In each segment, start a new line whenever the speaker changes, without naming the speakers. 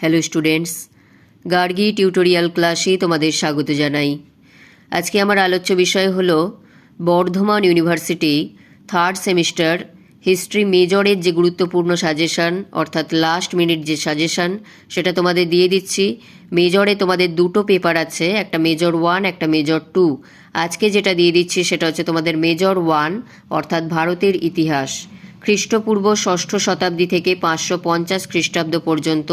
Hello students, Gargi tutorial ক্লাসে তোমাদের স্বাগত জানাই। আজকে আমার আলোচ্য বিষয় হলো Bardhaman university third semester history মেজরের যে গুরুত্বপূর্ণ সাজেশান, অর্থাৎ লাস্ট মিনিট যে সাজেশান, সেটা তোমাদের দিয়ে দিচ্ছি। মেজরে তোমাদের দুটো পেপার আছে, একটা মেজর 1, একটা মেজর 2। আজকে যেটা দিয়ে দিচ্ছি সেটা হচ্ছে তোমাদের মেজর 1, অর্থাৎ ভারতের ইতিহাস, খ্রিস্টপূর্ব ষষ্ঠ শতাব্দী থেকে 550 খ্রিস্টাব্দ পর্যন্ত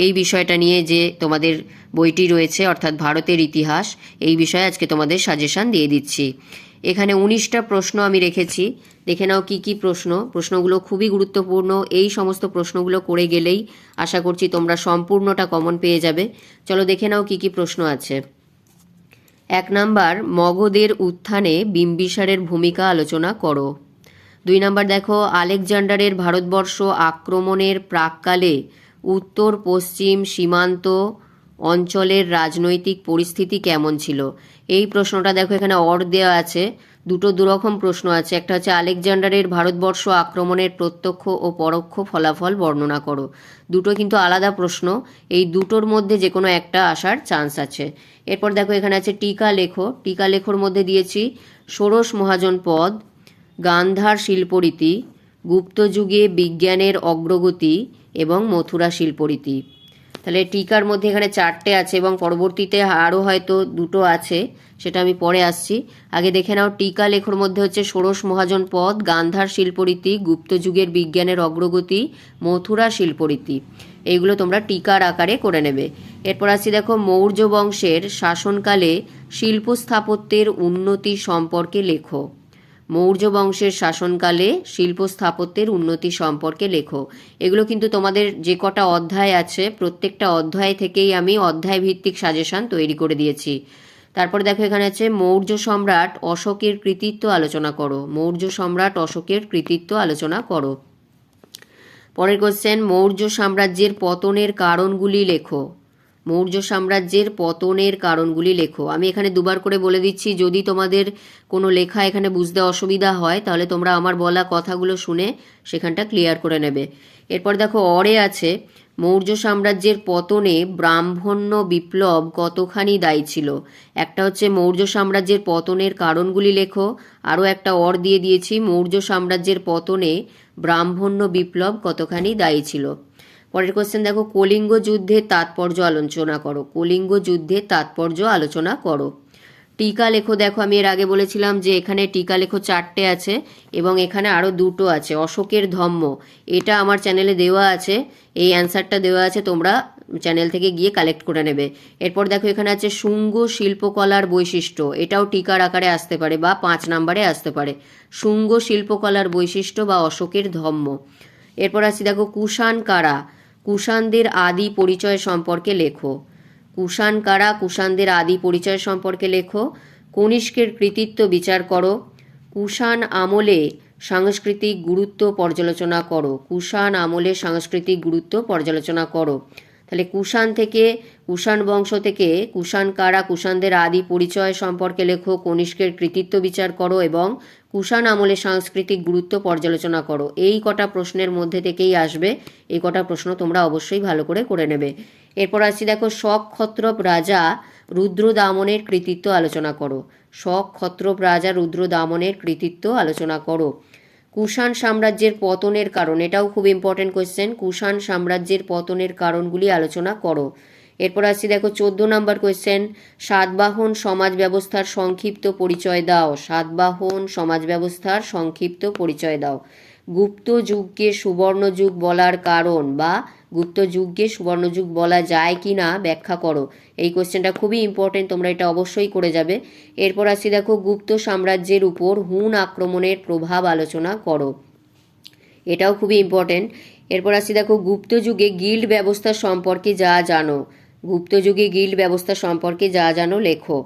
এই বিষয়টা নিয়ে যে তোমাদের বইটি রয়েছে, অর্থাৎ ভারতের ইতিহাস, এই বিষয়ে আজকে তোমাদের সাজেশান দিয়ে দিচ্ছি। এখানে 19টা প্রশ্ন আমি রেখেছি, দেখে নাও কি কি প্রশ্ন। প্রশ্নগুলো খুবই গুরুত্বপূর্ণ। এই সমস্ত প্রশ্নগুলো করে গেলেই আশা করছি তোমরা সম্পূর্ণটা কমন পেয়ে যাবে। চলো দেখে নাও কি কি প্রশ্ন আছে। 1 নাম্বার, মগধের উত্থানে বিম্বিসারের ভূমিকা আলোচনা করো। 2 নাম্বার দেখো, আলেকজান্ডারের ভারতবর্ষ আক্রমণের প্রাক্কালে উত্তর পশ্চিম সীমান্ত অঞ্চলের রাজনৈতিক পরিস্থিতি কেমন ছিল। এই প্রশ্নটা দেখো এখানে দেওয়া আছে। দুরকম প্রশ্ন আছে। একটা হচ্ছে আলেকজান্ডারের ভারতবর্ষ আক্রমণের প্রত্যক্ষ ও পরোক্ষ ফলাফল বর্ণনা করো। দুটো কিন্তু আলাদা প্রশ্ন, এই দুটোর মধ্যে যে কোনো একটা আসার চান্স আছে। এরপর দেখো এখানে আছে টিকা লেখো। টিকা লেখোর মধ্যে দিয়েছি ষোড়শ মহাজন পদ, গান্ধার শিল্পরীতি, গুপ্তযুগে বিজ্ঞানের অগ্রগতি এবং মথুরা শিল্পরীতি। তাহলে টিকার মধ্যে এখানে 4টে আছে এবং পরবর্তীতে আরও হয়তো 2টো আছে, সেটা আমি পরে আসছি। আগে দেখে নাও টিকা লেখোর মধ্যে হচ্ছে ষোড়শ মহাজন পদ, গান্ধার শিল্পরীতি, গুপ্তযুগের বিজ্ঞানের অগ্রগতি, মথুরা শিল্পরীতি। এইগুলো তোমরা টিকার আকারে করে নেবে। এরপর আসছি দেখো, মৌর্য বংশের শাসনকালে শিল্প স্থাপত্যের উন্নতি সম্পর্কে লেখো। মৌর্য বংশের শাসনকালে শিল্প স্থাপত্যের উন্নতি সম্পর্কে লেখো। এগুলো কিন্তু তোমাদের যে কটা অধ্যায় আছে, প্রত্যেকটা অধ্যায় থেকেই আমি অধ্যায় ভিত্তিক সাজেশন তৈরি করে দিয়েছি। তারপর দেখো এখানে আছে মৌর্য সম্রাট অশোকের কৃতিত্ব আলোচনা করো। মৌর্য সম্রাট অশোকের কৃতিত্ব আলোচনা করো। পরের কোশ্চেন, মৌর্য সাম্রাজ্যের পতনের কারণগুলি লেখো। মৌর্য সাম্রাজ্যের পতনের কারণগুলি লেখো। আমি এখানে দুবার করে বলে দিচ্ছি, যদি তোমাদের কোনো লেখা এখানে বুঝতে অসুবিধা হয় তাহলে তোমরা আমার বলা কথাগুলো শুনে সেখানটা ক্লিয়ার করে নেবে। এরপর দেখো আছে মৌর্য সাম্রাজ্যের পতনে ব্রাহ্মণ্য বিপ্লব কতখানি দায়ী ছিল। একটা হচ্ছে মৌর্য সাম্রাজ্যের পতনের কারণগুলি লেখো, আরও একটা দিয়ে দিয়েছি মৌর্য সাম্রাজ্যের পতনে ব্রাহ্মণ্য বিপ্লব কতখানি দায়ী ছিল। পরের কোশ্চেন দেখো, কলিঙ্গ যুদ্ধের তাৎপর্য আলোচনা করো। কলিঙ্গ যুদ্ধের তাৎপর্য আলোচনা করো। টিকা লেখো। দেখো আমি এর আগে বলেছিলাম যে এখানে টিকা লেখো 4টে আছে এবং এখানে আরও 2টো আছে। অশোকের ধম্ম, এটা আমার চ্যানেলে দেওয়া আছে, এই অ্যান্সারটা দেওয়া আছে, তোমরা চ্যানেল থেকে গিয়ে কালেক্ট করে নেবে। এরপর দেখো এখানে আছে শুঙ্গ শিল্পকলার বৈশিষ্ট্য, এটাও টিকার আকারে আসতে পারে বা 5 নাম্বারে আসতে পারে। শুঙ্গ শিল্পকলার বৈশিষ্ট্য বা অশোকের ধম্ম। এরপর আছে দেখো কুষাণ কারা, কুষাণদের আদি পরিচয় সম্পর্কে লেখো। কুষাণ কারা, কুষাণদের আদি পরিচয় সম্পর্কে লেখো। কনিষ্কের কৃতিত্ব বিচার করো। কুষাণ আমলে সাংস্কৃতিক গুরুত্ব পর্যালোচনা করো। কুষাণ আমলে সাংস্কৃতিক গুরুত্ব পর্যালোচনা করো। তাহলে কুষাণ বংশ থেকে কুষাণ কারা, কুষাণদের আদি পরিচয় সম্পর্কে লেখো, কনিষ্কের কৃতিত্ব বিচার করো এবং কুষাণ আমলে সাংস্কৃতিক গুরুত্ব পর্যালোচনা করো। এই কটা প্রশ্নের মধ্যে থেকেই আসবে, এই কটা প্রশ্ন তোমরা অবশ্যই ভালো করে নেবে। এরপর আসছি দেখো, শক ক্ষত্রপ রাজা রুদ্রদামনের কৃতিত্ব আলোচনা করো। শক ক্ষত্রপ রাজা রুদ্রদামনের কৃতিত্ব আলোচনা করো। কুষাণ সাম্রাজ্যের পতনের কারণ, এটাও খুব ইম্পর্টেন্ট কোয়েশ্চেন। কুষাণ সাম্রাজ্যের পতনের কারণগুলি আলোচনা করো। এরপর আসছি দেখো 14 নাম্বার কোয়েশ্চেন, সাতবাহন সমাজ ব্যবস্থার সংক্ষিপ্ত পরিচয় দাও। সাতবাহন সমাজ ব্যবস্থার সংক্ষিপ্ত পরিচয় দাও। গুপ্ত যুগকে সুবর্ণযুগ বলার কারণ বা গুপ্ত যুগকে সুবর্ণযুগ বলা যায় কি না ব্যাখ্যা করো। এই কোয়েশ্চেনটা খুবই ইম্পর্টেন্ট, তোমরা এটা অবশ্যই করে যাবে। এরপর আসছি দেখো, গুপ্ত সাম্রাজ্যের উপর হুন আক্রমণের প্রভাব আলোচনা করো। এটাও খুবই ইম্পর্টেন্ট। এরপর আসছি দেখো, গুপ্ত যুগে গিল্ড ব্যবস্থা সম্পর্কে যা জানো। গুপ্ত যুগে গিল্ড ব্যবস্থা সম্পর্কে যা জানো লেখো।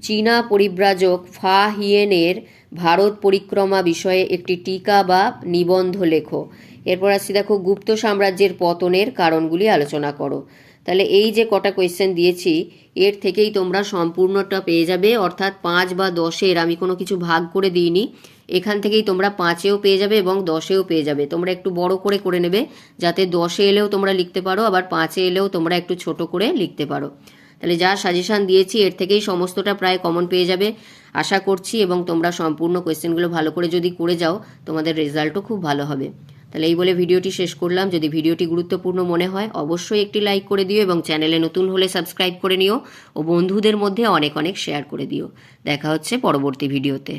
চীনা পরিব্রাজক ফা হিয়েনের ভারত পরিক্রমা বিষয়ে একটি টিকা বা নিবন্ধ লেখো। এরপর আসছি দেখো, গুপ্ত সাম্রাজ্যের পতনের কারণগুলি আলোচনা করো। তাহলে এই যে কটা কোয়েশ্চেন দিয়েছি এর থেকেই তোমরা সম্পূর্ণটা পেয়ে যাবে, অর্থাৎ 5 বা 10-এর আমি কোনো কিছু ভাগ করে দিইনি, এখান থেকেই তোমরা 5-এও পেয়ে যাবে এবং 10-এও পেয়ে যাবে। তোমরা একটু বড় করে নেবে যাতে 10-এ এলেও তোমরা লিখতে পারো, আবার 5-এ এলেও তোমরা একটু ছোট করে লিখতে পারো। তাহলে যা সাজেশান দিয়েছি এর থেকেই সমস্তটা প্রায় কমন পেয়ে যাবে আশা করছি, এবং তোমরা সম্পূর্ণ কোয়েশ্চেনগুলো ভালো করে যদি করে যাও তোমাদের রেজাল্টও খুব ভালো হবে। তাহলে এই বলে ভিডিওটি শেষ করলাম। যদি ভিডিওটি গুরুত্বপূর্ণ মনে হয় অবশ্যই একটি লাইক করে দিও এবং চ্যানেলে নতুন হলে সাবস্ক্রাইব করে নিও ও বন্ধুদের মধ্যে অনেক অনেক শেয়ার করে দিও। দেখা হচ্ছে পরবর্তী ভিডিওতে।